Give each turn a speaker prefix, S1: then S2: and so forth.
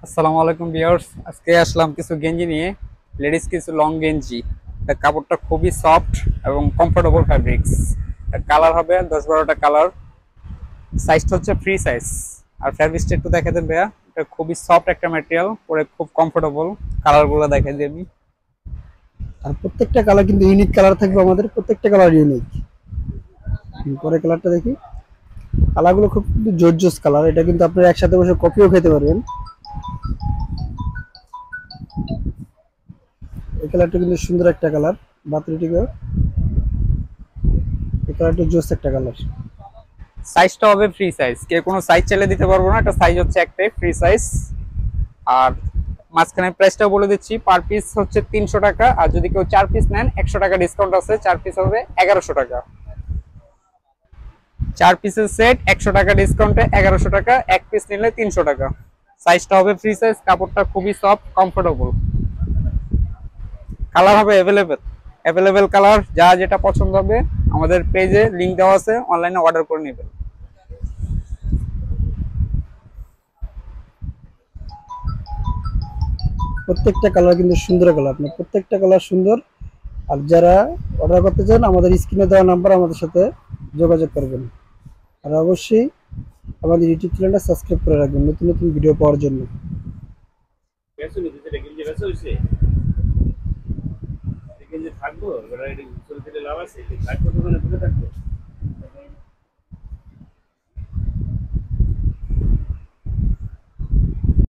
S1: আসসালামু আলাইকুম ভিউয়ার্স, আজকে আসলাম কিছু গেঞ্জি নিয়ে। লেডিস কিছু লং গেঞ্জি। এর কাপড়টা খুবই সফট এবং কমফোর্টেবল ফ্যাব্রিক্স। এর কালার হবে 10-12টা কালার। সাইজটা হচ্ছে ফ্রি সাইজ। আর ফ্যাব্রিক্সটা একটু দেখে দেন ভাইয়া। এটা খুবই সফট একটা ম্যাটেরিয়াল, পরে খুব কমফোর্টেবল। কালারগুলো দেখে দিই আমি।
S2: আর প্রত্যেকটা কালার কিন্তু ইউনিক কালার থাকবে, আমাদের প্রত্যেকটা কালার ইউনিক। পরে কালারটা দেখি। কালারগুলো খুব কিন্তু জোস কালার, এটা কিন্তু আপনারা একসাথে বসে কপিও খেতে পারবেন। এই কালারটা কিন্তু সুন্দর একটা কালার, বাতিটি এই কালারটা জোস একটা কালার।
S1: সাইজটা হবে ফ্রি সাইজ, কেউ কোনো সাইজ চাইলে দিতে পারবো না। এটা সাইজ হচ্ছে একটাই, ফ্রি সাইজ। আর মাঝখানে প্রাইসটাও বলে দিচ্ছি, পার পিস হচ্ছে 300 টাকা। আর যদি কেউ 4 পিস নেন 100 টাকা ডিসকাউন্ট আছে, 4 পিস হবে 1100 টাকা। 4 পিসের সেট 100 টাকা ডিসকাউন্টে 1100 টাকা, 1 পিস নিলে 300 টাকা। সাইজটা হবে ফ্রি সাইজ, কাপড়টা খুবই সফট কমফোর্টেবল। কালার হবে অ্যাভেলেবেল, অ্যাভেলেবেল কালার। যা যেটা পছন্দ হবে আমাদের পেজে লিংক দেওয়া আছে, অনলাইনে অর্ডার করে নেবেন।
S2: প্রত্যেকটা কালার কিন্তু সুন্দর কালার, আপনার প্রত্যেকটা কালার সুন্দর। আর যারা অর্ডার করতে চান আমাদের স্ক্রিনে দেওয়া নাম্বার আমাদের সাথে যোগাযোগ করবেন। আর অবশ্যই আমাদের ইউটিউব চ্যানেলটা সাবস্ক্রাইব করে রাখবেন নতুন নতুন ভিডিও পাওয়ার জন্য।
S3: থাকবো, লাভ আছে, থাকবো, দোকানে বসে থাকবো।